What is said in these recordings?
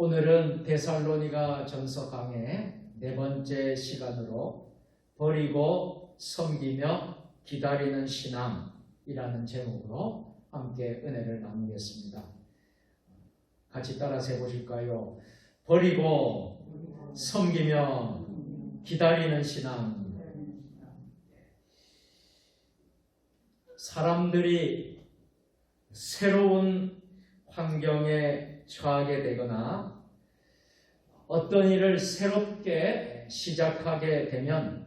오늘은 데살로니가 전서 강의 네 번째 시간으로 버리고 섬기며 기다리는 신앙이라는 제목으로 함께 은혜를 나누겠습니다. 같이 따라서 해보실까요? 버리고 섬기며 기다리는 신앙. 사람들이 새로운 환경에 처하게 되거나 어떤 일을 새롭게 시작하게 되면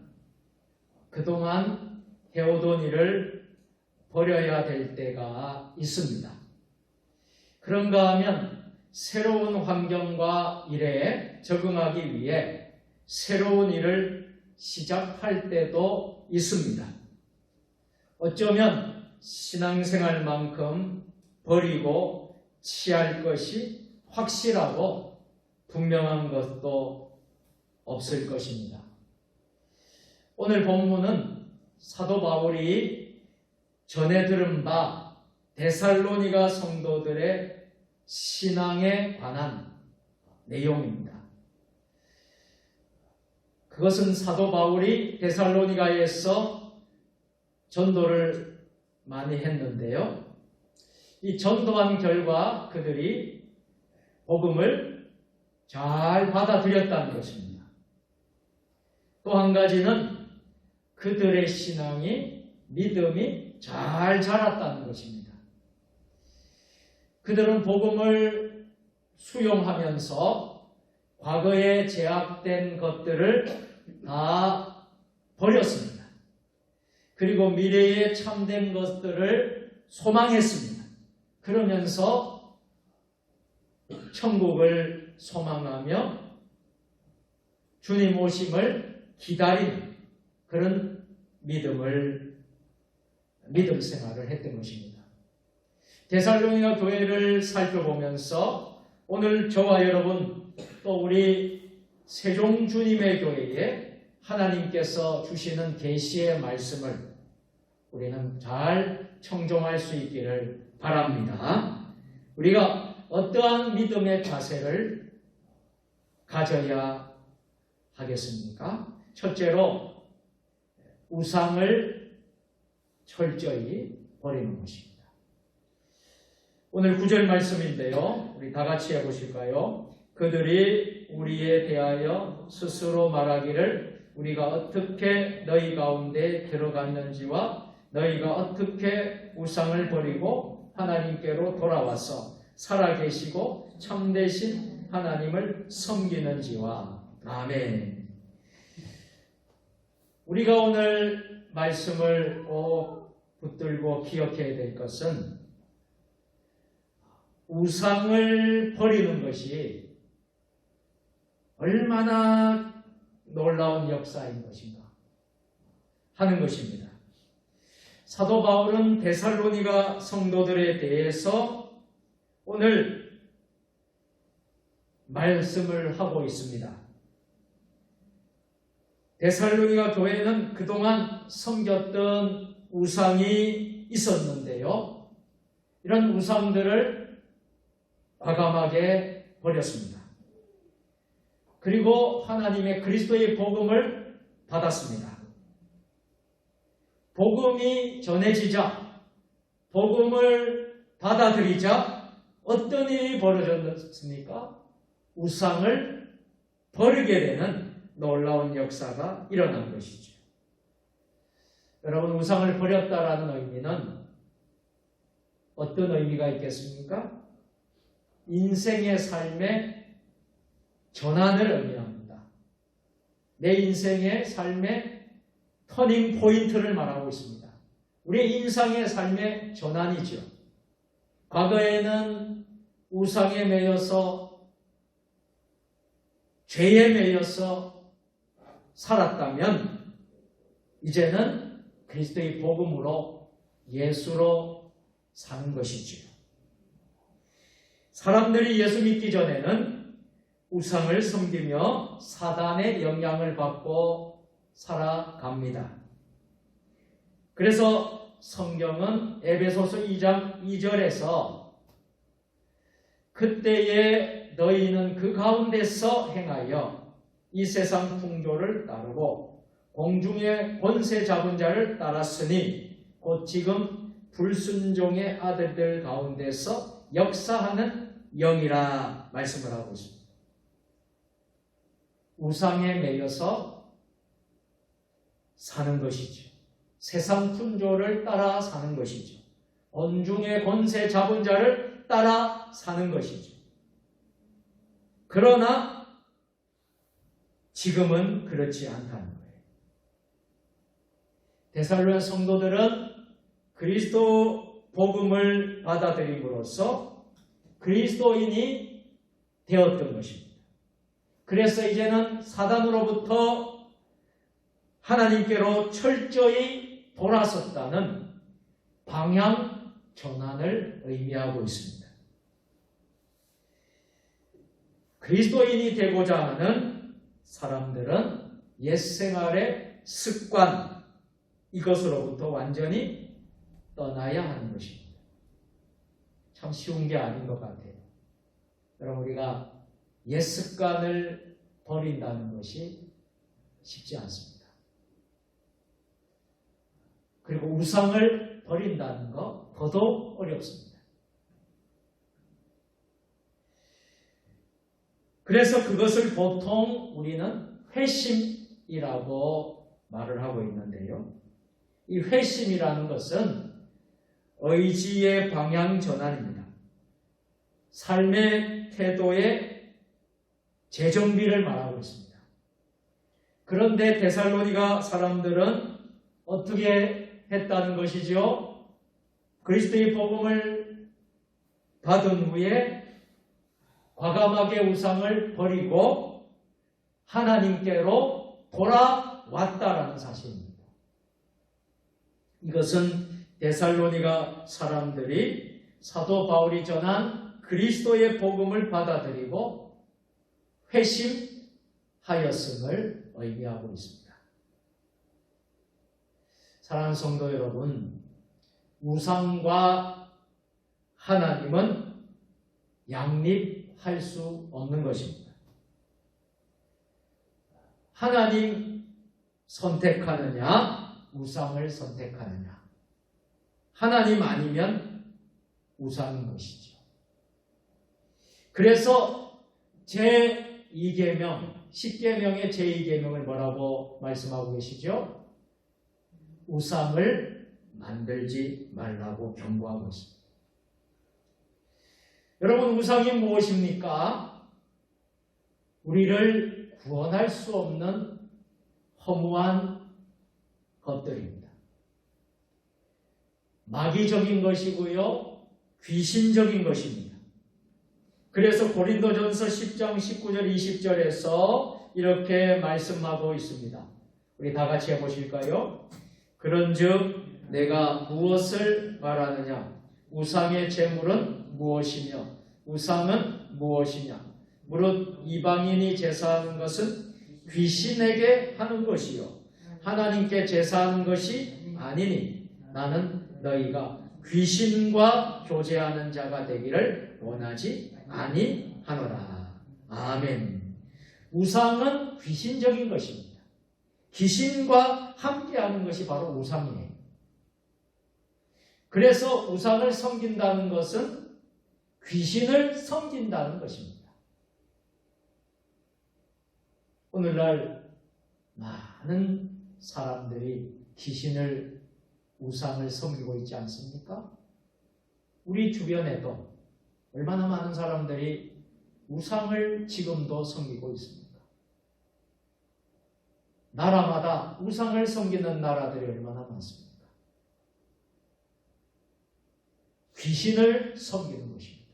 그동안 해오던 일을 버려야 될 때가 있습니다. 그런가 하면 새로운 환경과 일에 적응하기 위해 새로운 일을 시작할 때도 있습니다. 어쩌면 신앙생활만큼 버리고 취할 것이 확실하고 분명한 것도 없을 것입니다. 오늘 본문은 사도 바울이 전해 들은 바 데살로니가 성도들의 신앙에 관한 내용입니다. 그것은 사도 바울이 데살로니가에서 전도를 많이 했는데요. 이 전도한 결과 그들이 복음을 잘 받아들였다는 것입니다. 또 한 가지는 그들의 신앙이, 믿음이 잘 자랐다는 것입니다. 그들은 복음을 수용하면서 과거에 제약된 것들을 다 버렸습니다. 그리고 미래에 참된 것들을 소망했습니다. 그러면서 천국을 소망하며 주님 오심을 기다리는 그런 믿음 생활을 했던 것입니다. 데살로니가 교회를 살펴보면서 오늘 저와 여러분 또 우리 세종 주님의 교회에 하나님께서 주시는 계시의 말씀을 우리는 잘 청종할 수 있기를 바랍니다. 우리가 어떠한 믿음의 자세를 가져야 하겠습니까? 첫째로 우상을 철저히 버리는 것입니다. 오늘 9절 말씀인데요. 우리 다 같이 해보실까요? 그들이 우리에 대하여 스스로 말하기를 우리가 어떻게 너희 가운데 들어갔는지와 너희가 어떻게 우상을 버리고 하나님께로 돌아와서 살아계시고 참되신 하나님을 섬기는지와. 아멘. 우리가 오늘 말씀을 꼭 붙들고 기억해야 될 것은 우상을 버리는 것이 얼마나 놀라운 역사인 것인가 하는 것입니다. 사도 바울은 데살로니가 성도들에 대해서 오늘 말씀을 하고 있습니다. 데살로니가 교회는 그동안 섬겼던 우상이 있었는데요. 이런 우상들을 과감하게 버렸습니다. 그리고 하나님의 그리스도의 복음을 받았습니다. 복음이 전해지자, 복음을 받아들이자 어떤 일이 벌어졌습니까? 우상을 버리게 되는 놀라운 역사가 일어난 것이죠. 여러분, 우상을 버렸다라는 의미는 어떤 의미가 있겠습니까? 인생의 삶의 전환을 의미합니다. 내 인생의 삶의 터닝 포인트를 말하고 있습니다. 우리의 인생의 삶의 전환이죠. 과거에는 우상에 매여서 죄에 매여서 살았다면 이제는 그리스도의 복음으로 예수로 사는 것이지요. 사람들이 예수 믿기 전에는 우상을 섬기며 사단의 영향을 받고 살아갑니다. 그래서 성경은 에베소서 2장 2절에서 그때의 너희는 그 가운데서 행하여 이 세상 풍조를 따르고 공중의 권세 잡은 자를 따랐으니 곧 지금 불순종의 아들들 가운데서 역사하는 영이라 말씀을 하고 있습니다. 우상에 매여서 사는 것이죠. 세상 풍조를 따라 사는 것이죠. 언중의 권세 잡은 자를 따라 사는 것이죠. 그러나 지금은 그렇지 않다는 거예요. 데살로니가 성도들은 그리스도 복음을 받아들임으로써 그리스도인이 되었던 것입니다. 그래서 이제는 사단으로부터 하나님께로 철저히 돌아섰다는 방향 전환을 의미하고 있습니다. 그리스도인이 되고자 하는 사람들은 옛 생활의 습관, 이것으로부터 완전히 떠나야 하는 것입니다. 참 쉬운 게 아닌 것 같아요. 여러분, 우리가 옛 습관을 버린다는 것이 쉽지 않습니다. 그리고 우상을 버린다는 것 더더욱 어렵습니다. 그래서 그것을 보통 우리는 회심이라고 말을 하고 있는데요. 이 회심이라는 것은 의지의 방향 전환입니다. 삶의 태도의 재정비를 말하고 있습니다. 그런데 데살로니가 사람들은 어떻게 했다는 것이죠? 그리스도의 복음을 받은 후에 과감하게 우상을 버리고 하나님께로 돌아왔다라는 사실입니다. 이것은 데살로니가 사람들이 사도 바울이 전한 그리스도의 복음을 받아들이고 회심하였음을 의미하고 있습니다. 사랑하는 성도 여러분, 우상과 하나님은 양립할 수 없는 것입니다. 하나님 선택하느냐, 우상을 선택하느냐. 하나님 아니면 우상인 것이죠. 그래서 제2계명, 10계명의 제2계명을 뭐라고 말씀하고 계시죠? 우상을 만들지 말라고 경고하고 있습니다. 여러분, 우상이 무엇입니까? 우리를 구원할 수 없는 허무한 것들입니다. 마귀적인 것이고요, 귀신적인 것입니다. 그래서 고린도전서 10장 19절 20절에서 이렇게 말씀하고 있습니다. 우리 다 같이 해보실까요? 그런즉 내가 무엇을 말하느냐? 우상의 제물은 무엇이며 우상은 무엇이냐? 무릇 이방인이 제사하는 것은 귀신에게 하는 것이요 하나님께 제사하는 것이 아니니 나는 너희가 귀신과 교제하는 자가 되기를 원하지 아니하노라. 아멘. 우상은 귀신적인 것입니다. 귀신과 함께하는 것이 바로 우상이에요. 그래서 우상을 섬긴다는 것은 귀신을 섬긴다는 것입니다. 오늘날 많은 사람들이 귀신을, 우상을 섬기고 있지 않습니까? 우리 주변에도 얼마나 많은 사람들이 우상을 지금도 섬기고 있습니까? 나라마다 우상을 섬기는 나라들이 얼마나 많습니까? 귀신을 섬기는 것입니다.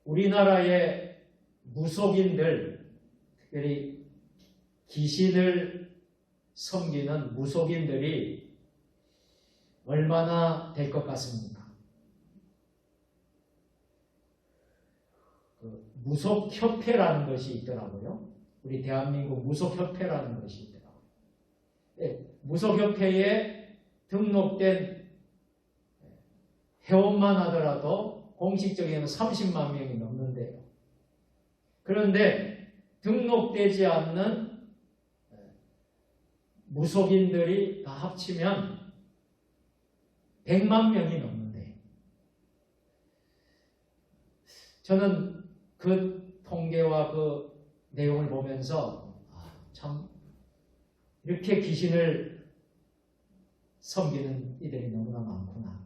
우리나라의 무속인들, 특별히 귀신을 섬기는 무속인들이 얼마나 될 것 같습니까? 무속협회라는 것이 있더라고요. 우리 대한민국 무속협회라는 것이 있더라고요. 네, 무속협회에 등록된 회원만 하더라도 공식적인 30만 명이 넘는데요. 그런데 등록되지 않는 무속인들이 다 합치면 100만 명이 넘는데요. 저는 그 통계와 그 내용을 보면서 참 이렇게 귀신을 섬기는 이들이 너무나 많구나.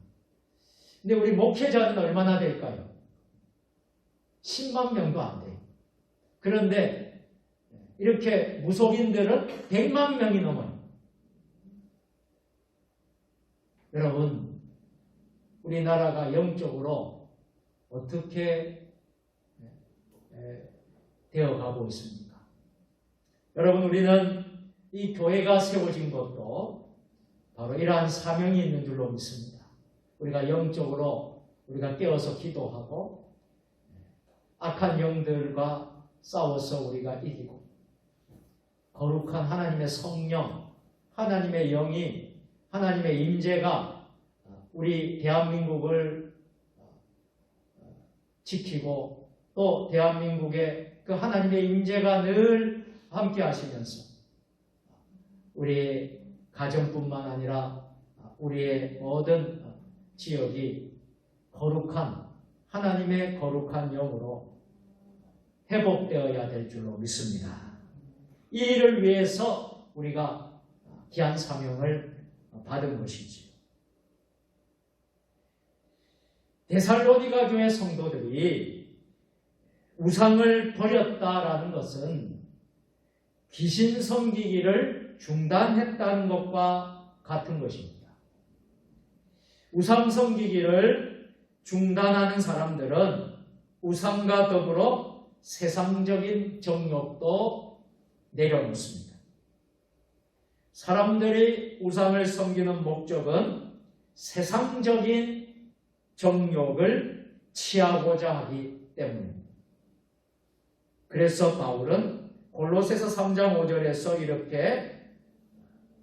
근데 우리 목회자는 얼마나 될까요? 10만 명도 안 돼요. 그런데 이렇게 무속인들은 100만 명이 넘어요. 여러분, 우리나라가 영적으로 어떻게 되어가고 있습니까? 여러분, 우리는 이 교회가 세워진 것도 바로 이러한 사명이 있는 줄로 믿습니다. 우리가 영적으로 우리가 깨어서 기도하고 악한 영들과 싸워서 우리가 이기고 거룩한 하나님의 성령, 하나님의 영이, 하나님의 임재가 우리 대한민국을 지키고 또 대한민국의 그 하나님의 임재가 늘 함께 하시면서 우리의 가정뿐만 아니라 우리의 모든 지역이 거룩한 하나님의 거룩한 영으로 회복되어야 될 줄로 믿습니다. 이 일을 위해서 우리가 귀한 사명을 받은 것이지. 데살로니가 교회 성도들이 우상을 버렸다라는 것은 귀신 섬기기를 중단했다는 것과 같은 것입니다. 우상 섬기기를 중단하는 사람들은 우상과 더불어 세상적인 정욕도 내려놓습니다. 사람들이 우상을 섬기는 목적은 세상적인 정욕을 취하고자 하기 때문입니다. 그래서 바울은 골로새서 3장 5절에서 이렇게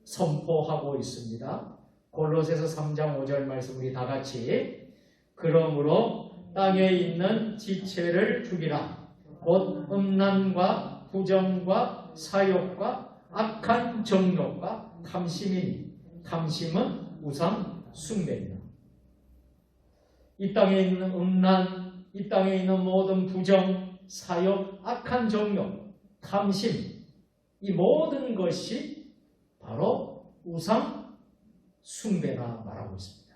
선포하고 있습니다. 골로새서 3장 5절 말씀 우리 다 같이 그러므로 땅에 있는 지체를 죽이라. 곧 음란과 부정과 사욕과 악한 정욕과 탐심이니 탐심은 우상 숭배이다. 이 땅에 있는 음란, 이 땅에 있는 모든 부정, 사욕, 악한 정욕, 탐심, 이 모든 것이 바로 우상 숭배라 말하고 있습니다.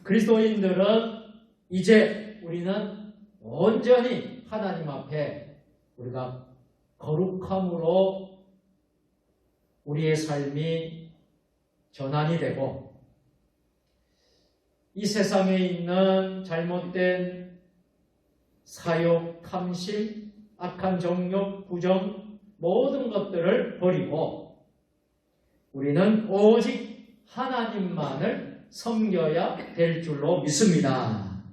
그리스도인들은 이제 우리는 온전히 하나님 앞에 우리가 거룩함으로 우리의 삶이 전환이 되고 이 세상에 있는 잘못된 사욕, 탐심, 악한 정욕, 부정 모든 것들을 버리고 우리는 오직 하나님만을 섬겨야 될 줄로 믿습니다.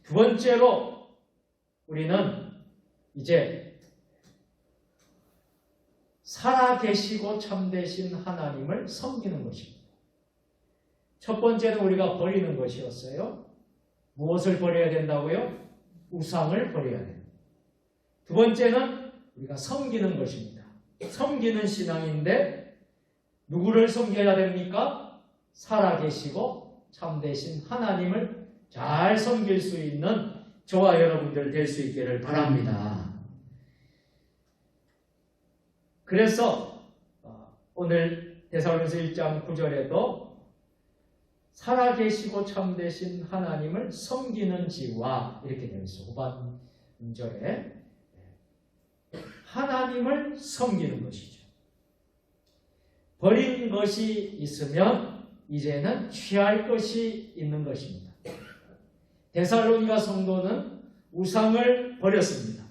두 번째로 우리는 이제 살아계시고 참되신 하나님을 섬기는 것입니다. 첫 번째는 우리가 버리는 것이었어요. 무엇을 버려야 된다고요? 우상을 버려야 됩니다. 두 번째는 우리가 섬기는 것입니다. 섬기는 신앙인데 누구를 섬겨야 됩니까? 살아계시고 참되신 하나님을 잘 섬길 수 있는 저와 여러분들 될 수 있기를 바랍니다. 그래서 오늘 데살로니가서 1장 9절에도 살아계시고 참되신 하나님을 섬기는 지와 이렇게 되어 있어요. 후반절에 하나님을 섬기는 것이죠. 버린 것이 있으면 이제는 취할 것이 있는 것입니다. 데살로니가 성도는 우상을 버렸습니다.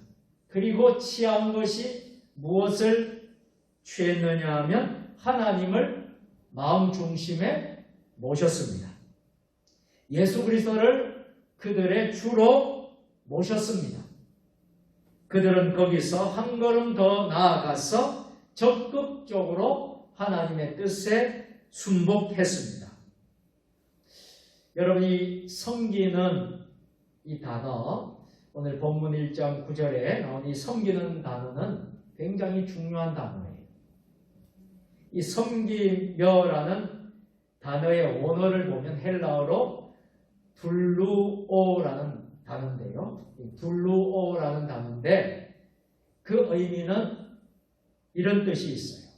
그리고 취한 것이 무엇을 취했느냐 하면 하나님을 마음 중심에 모셨습니다. 예수 그리스도를 그들의 주로 모셨습니다. 그들은 거기서 한 걸음 더 나아가서 적극적으로 하나님의 뜻에 순복했습니다. 여러분이 섬기는 이 단어, 오늘 본문 1장 9절에 나온 이 섬기는 단어는 굉장히 중요한 단어예요. 이 섬기며라는 단어의 원어를 보면 헬라어로 둘루오라는 단어인데요. 둘루오라는 단어인데 그 의미는 이런 뜻이 있어요.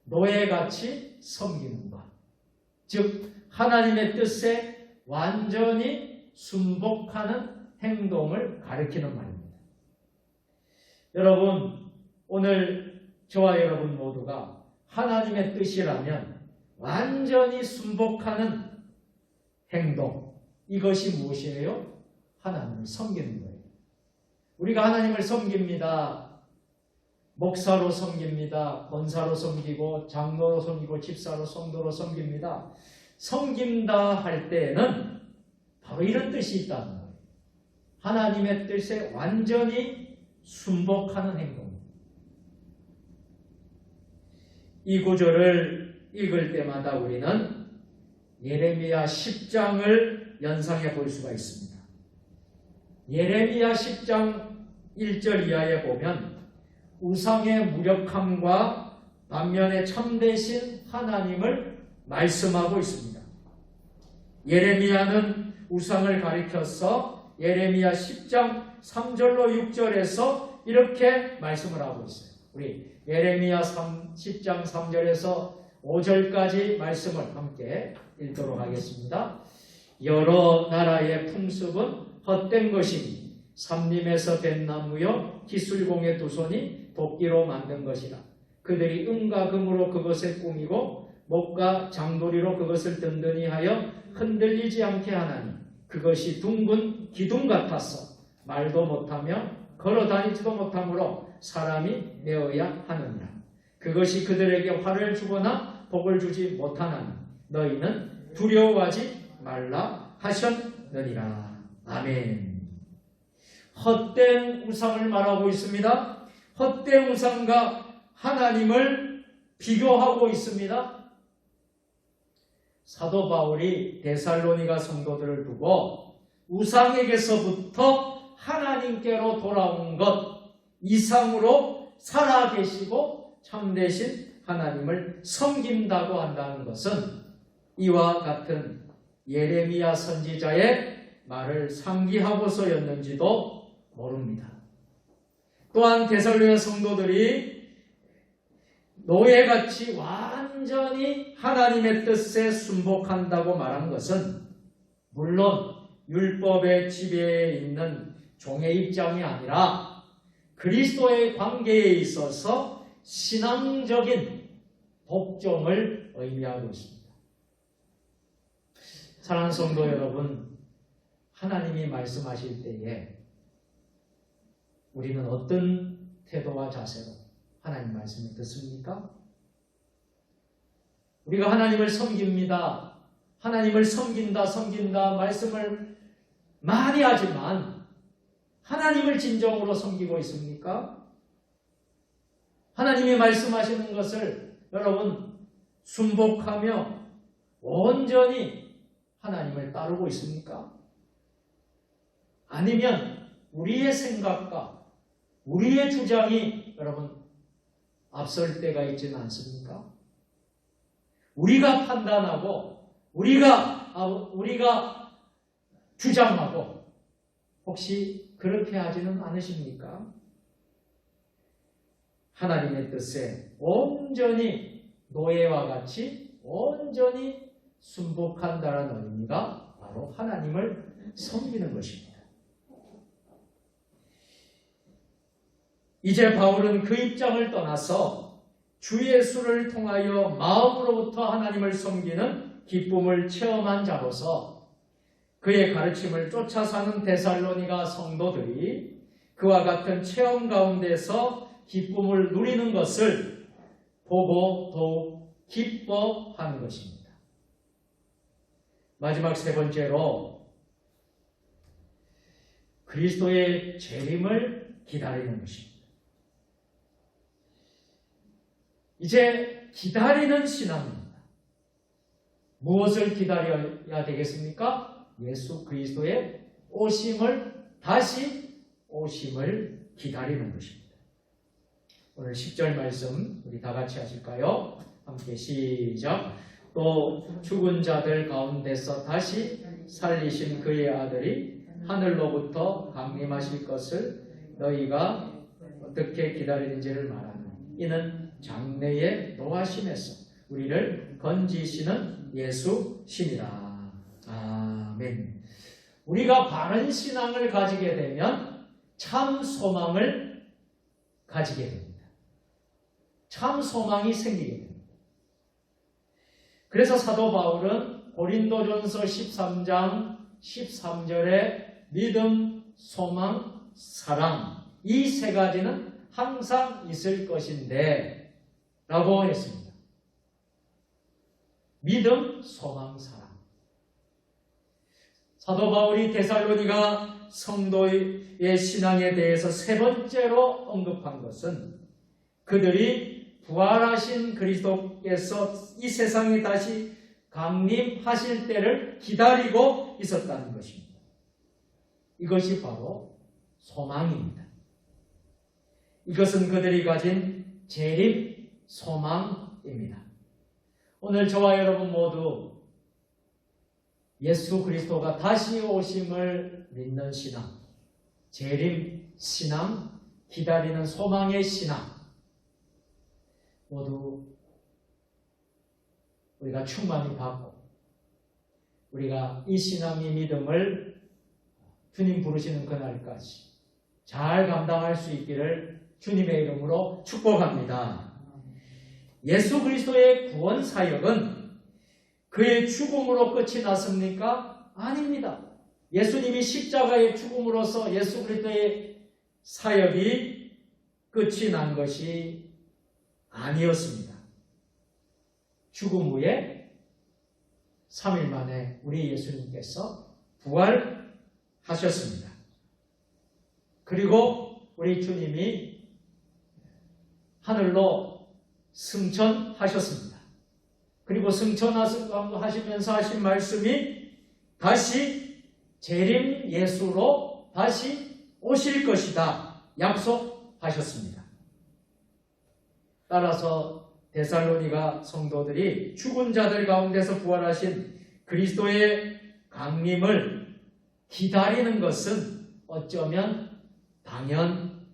노예같이 섬기는 것. 즉 하나님의 뜻에 완전히 순복하는 행동을 가리키는 말입니다. 여러분, 오늘 저와 여러분 모두가 하나님의 뜻이라면 완전히 순복하는 행동, 이것이 무엇이에요? 하나님을 섬기는 거예요. 우리가 하나님을 섬깁니다. 목사로 섬깁니다. 권사로 섬기고 장로로 섬기고 집사로 성도로 섬깁니다. 섬긴다 할 때에는 바로 이런 뜻이 있다는 거예요. 하나님의 뜻에 완전히 순복하는 행동입니다. 이 구절을 읽을 때마다 우리는 예레미야 10장을 연상해 볼 수가 있습니다. 예레미야 10장 1절 이하에 보면 우상의 무력함과 반면에 참되신 하나님을 말씀하고 있습니다. 예레미야는 우상을 가리켜서 예레미야 10장 3절로 6절에서 이렇게 말씀을 하고 있어요. 우리 예레미야 10장 3절에서 5절까지 말씀을 함께 읽도록 하겠습니다. 여러 나라의 풍습은 헛된 것이니 삼림에서 된 나무요 기술공의 두 손이 도끼로 만든 것이라. 그들이 은과 금으로 그것을 꾸미고 목과 장도리로 그것을 든든히 하여 흔들리지 않게 하나니 그것이 둥근 기둥 같아서 말도 못하며 걸어 다니지도 못하므로 사람이 내어야 하느니라. 그것이 그들에게 화를 주거나 복을 주지 못하나니 너희는 두려워하지 말라 하셨느니라. 아멘. 헛된 우상을 말하고 있습니다. 헛된 우상과 하나님을 비교하고 있습니다. 사도 바울이 데살로니가 성도들을 두고 우상에게서부터 하나님께로 돌아온 것 이상으로 살아계시고 참되신 하나님을 섬긴다고 한다는 것은 이와 같은 예레미야 선지자의 말을 상기하고서였는지도 모릅니다. 또한 데살로니가 성도들이 노예같이 완전히 하나님의 뜻에 순복한다고 말한 것은 물론 율법의 지배에 있는 종의 입장이 아니라 그리스도의 관계에 있어서 신앙적인 복종을 의미하고 있습니다. 사랑하는 성도 여러분, 하나님이 말씀하실 때에 우리는 어떤 태도와 자세로 하나님 말씀을 듣습니까? 우리가 하나님을 섬깁니다. 하나님을 섬긴다 말씀을 많이 하지만 하나님을 진정으로 섬기고 있습니까? 하나님이 말씀하시는 것을 여러분 순복하며 온전히 하나님을 따르고 있습니까? 아니면 우리의 생각과 우리의 주장이 여러분 앞설 때가 있지는 않습니까? 우리가 판단하고 우리가 주장하고 혹시 그렇게 하지는 않으십니까? 하나님의 뜻에 온전히 노예와 같이 온전히 순복한다는 의미가 바로 하나님을 섬기는 것입니다. 이제 바울은 그 입장을 떠나서 주 예수를 통하여 마음으로부터 하나님을 섬기는 기쁨을 체험한 자로서 그의 가르침을 쫓아 사는 데살로니가 성도들이 그와 같은 체험 가운데서 기쁨을 누리는 것을 보고 더욱 기뻐하는 것입니다. 마지막 세 번째로 그리스도의 재림을 기다리는 것입니다. 이제 기다리는 신앙입니다. 무엇을 기다려야 되겠습니까? 예수 그리스도의 다시 오심을 기다리는 것입니다. 오늘 10절 말씀 우리 다 같이 하실까요? 함께 시작. 또 죽은 자들 가운데서 다시 살리신 그의 아들이 하늘로부터 강림하실 것을 너희가 어떻게 기다리는지를 말하는 이는 장래의 노하심에서 우리를 건지시는 예수시니라. 아멘. 우리가 바른 신앙을 가지게 되면 참 소망을 가지게 됩니다. 참 소망이 생기게 됩니다. 그래서 사도 바울은 고린도전서 13장 13절에 믿음, 소망, 사랑 이 세 가지는 항상 있을 것인데 라고 했습니다. 믿음, 소망, 사랑. 사도 바울이 데살로니가 성도의 신앙에 대해서 세 번째로 언급한 것은 그들이 부활하신 그리스도께서 이 세상에 다시 강림하실 때를 기다리고 있었다는 것입니다. 이것이 바로 소망입니다. 이것은 그들이 가진 재림 소망입니다. 오늘 저와 여러분 모두 예수 그리스도가 다시 오심을 믿는 신앙, 재림 신앙, 기다리는 소망의 신앙 모두 우리가 충만히 받고 우리가 이 신앙의 믿음을 주님 부르시는 그날까지 잘 감당할 수 있기를 주님의 이름으로 축복합니다. 예수 그리스도의 구원 사역은 그의 죽음으로 끝이 났습니까? 아닙니다. 예수님이 십자가의 죽음으로써 예수 그리스도의 사역이 끝이 난 것이 아니었습니다. 죽음 후에 3일 만에 우리 예수님께서 부활하셨습니다. 그리고 우리 주님이 하늘로 승천하셨습니다. 그리고 승천하시면서 하신 말씀이 다시 재림 예수로 다시 오실 것이다 약속하셨습니다. 따라서 데살로니가 성도들이 죽은 자들 가운데서 부활하신 그리스도의 강림을 기다리는 것은 어쩌면 당연한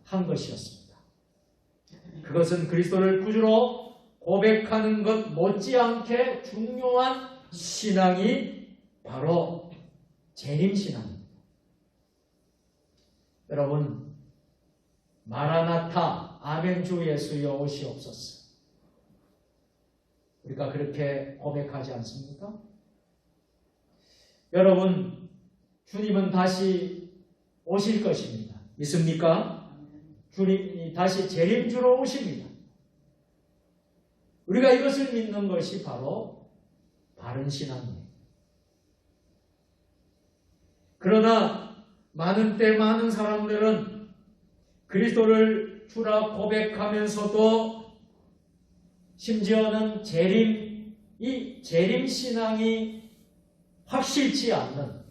것이었습니다. 그것은 그리스도를 구주로 고백하는 것 못지않게 중요한 신앙이 바로 재림신앙입니다. 여러분, 마라나타, 아멘 주 예수여 오시옵소서. 우리가 그렇게 고백하지 않습니까? 여러분, 주님은 다시 오실 것입니다. 믿습니까? 주님이 다시 재림주로 오십니다. 우리가 이것을 믿는 것이 바로 바른 신앙입니다. 그러나 많은 때 많은 사람들은 그리스도를 주라 고백하면서도 심지어는 이 재림 신앙이 확실치 않는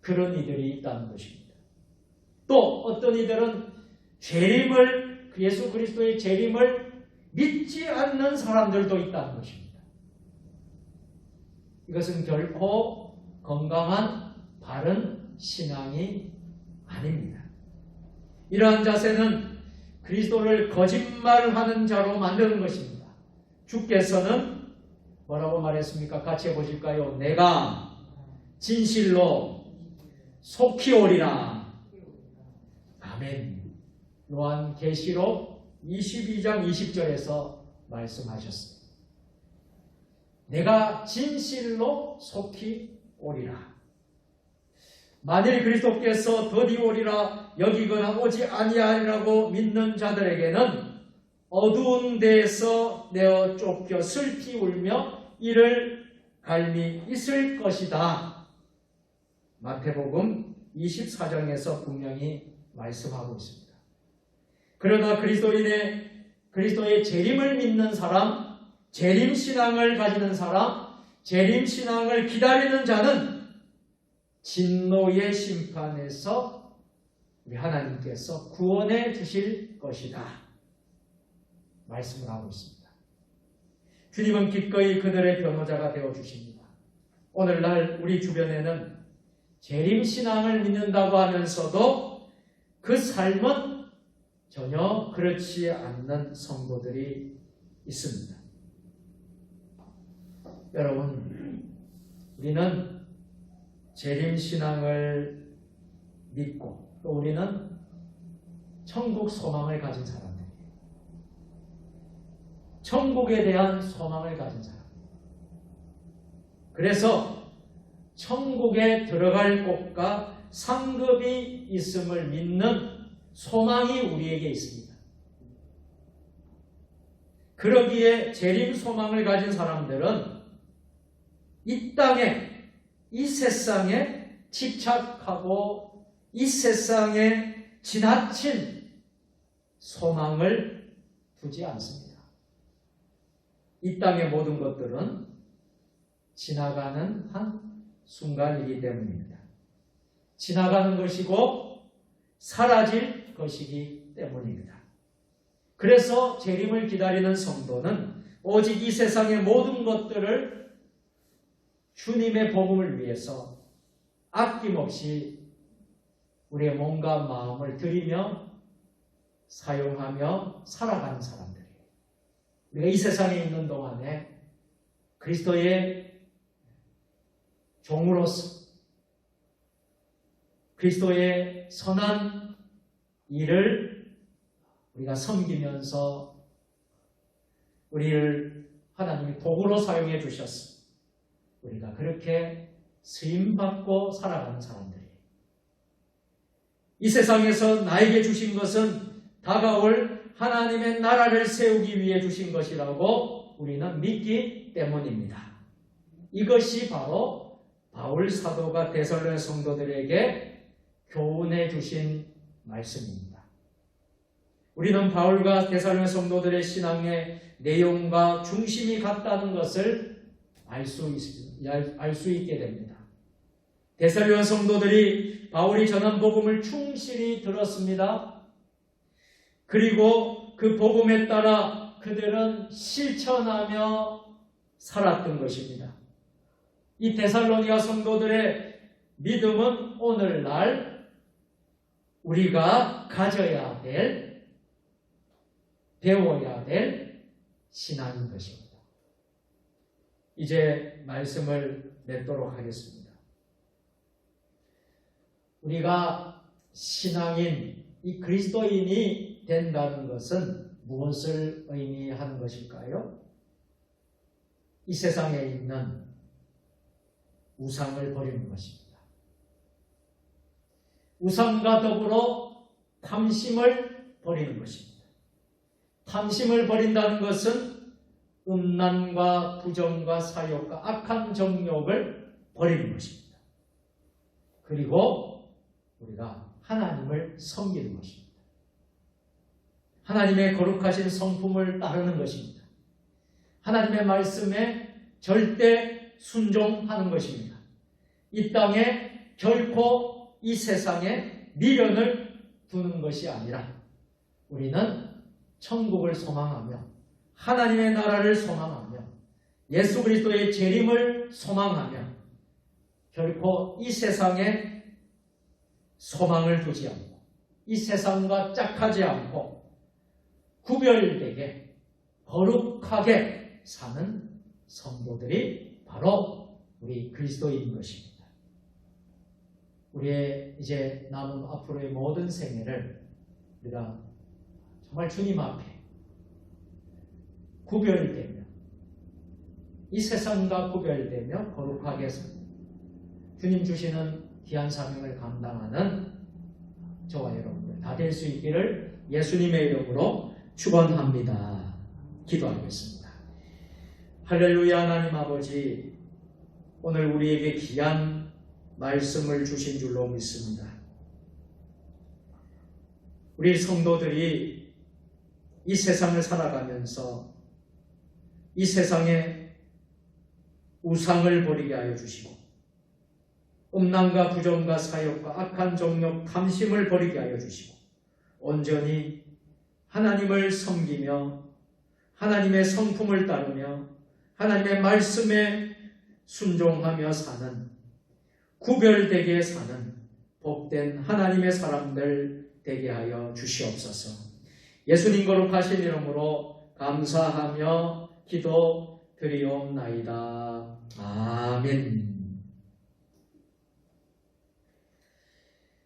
그런 이들이 있다는 것입니다. 또 어떤 이들은 예수 그리스도의 재림을 믿지 않는 사람들도 있다는 것입니다. 이것은 결코 건강한 바른 신앙이 아닙니다. 이러한 자세는 그리스도를 거짓말하는 자로 만드는 것입니다. 주께서는 뭐라고 말했습니까? 같이 해보실까요? 내가 진실로 속히 오리라. 아멘. 요한계시록 22장 20절에서 말씀하셨습니다. 내가 진실로 속히 오리라. 만일 그리스도께서 더디 오리라 여기거나 오지 아니하리라고 믿는 자들에게는 어두운 데에서 내어 쫓겨 슬피 울며 이를 갈미 있을 것이다. 마태복음 24장에서 분명히 말씀하고 있습니다. 그러나 그리스도의 재림을 믿는 사람, 재림신앙을 가지는 사람, 재림신앙을 기다리는 자는 진노의 심판에서 우리 하나님께서 구원해 주실 것이다 말씀을 하고 있습니다. 주님은 기꺼이 그들의 변호자가 되어 주십니다. 오늘날 우리 주변에는 재림신앙을 믿는다고 하면서도 그 삶은 전혀 그렇지 않는 성도들이 있습니다. 여러분, 우리는 재림신앙을 믿고 또 우리는 천국 소망을 가진 사람들이에요. 천국에 대한 소망을 가진 사람. 그래서 천국에 들어갈 곳과 상급이 있음을 믿는 소망이 우리에게 있습니다. 그러기에 재림 소망을 가진 사람들은 이 땅에, 이 세상에 집착하고 이 세상에 지나친 소망을 두지 않습니다. 이 땅의 모든 것들은 지나가는 한 순간이기 때문입니다. 지나가는 것이고 사라질 것이기 때문입니다. 그래서 재림을 기다리는 성도는 오직 이 세상의 모든 것들을 주님의 복음을 위해서 아낌없이 우리의 몸과 마음을 들이며 사용하며 살아가는 사람들이에요. 우리가 이 세상에 있는 동안에 그리스도의 종으로서 그리스도의 선한 일을 우리가 섬기면서 우리를 하나님이 도구로 사용해 주셨습니다. 우리가 그렇게 쓰임받고 살아가는 사람들이에요. 이 세상에서 나에게 주신 것은 다가올 하나님의 나라를 세우기 위해 주신 것이라고 우리는 믿기 때문입니다. 이것이 바로 바울 사도가 데살로니가 성도들에게 교훈해 주신 말씀입니다. 우리는 바울과 데살로니가 성도들의 신앙의 내용과 중심이 같다는 것을 알 수 있게 됩니다. 데살로니가 성도들이 바울이 전한 복음을 충실히 들었습니다. 그리고 그 복음에 따라 그들은 실천하며 살았던 것입니다. 이 데살로니가 성도들의 믿음은 오늘날 우리가 가져야 될, 배워야 될 신앙인 것입니다. 이제 말씀을 맺도록 하겠습니다. 우리가 신앙인, 이 그리스도인이 된다는 것은 무엇을 의미하는 것일까요? 이 세상에 있는 우상을 버리는 것입니다. 우상과 더불어 탐심을 버리는 것입니다. 탐심을 버린다는 것은 음란과 부정과 사욕과 악한 정욕을 버리는 것입니다. 그리고 우리가 하나님을 섬기는 것입니다. 하나님의 거룩하신 성품을 따르는 것입니다. 하나님의 말씀에 절대 순종하는 것입니다. 이 땅에 결코 이 세상에 미련을 두는 것이 아니라 우리는 천국을 소망하며 하나님의 나라를 소망하며 예수 그리스도의 재림을 소망하며 결코 이 세상에 소망을 두지 않고 이 세상과 짝하지 않고 구별되게 거룩하게 사는 성도들이 바로 우리 그리스도인인 것입니다. 우리의 이제 남은 앞으로의 모든 생애를 우리가 정말 주님 앞에 구별되며 이 세상과 구별되며 거룩하게 주님 주시는 귀한 사명을 감당하는 저와 여러분들 다 될 수 있기를 예수님의 이름으로 축원합니다. 기도하겠습니다. 할렐루야. 하나님 아버지, 오늘 우리에게 귀한 말씀을 주신 줄로 믿습니다. 우리 성도들이 이 세상을 살아가면서 이 세상에 우상을 버리게 하여 주시고 음란과 부정과 사욕과 악한 정욕 탐심을 버리게 하여 주시고 온전히 하나님을 섬기며 하나님의 성품을 따르며 하나님의 말씀에 순종하며 사는 구별되게 사는 복된 하나님의 사람들 되게 하여 주시옵소서. 예수님 거룩하신 이름으로 감사하며 기도 드리옵나이다. 아멘.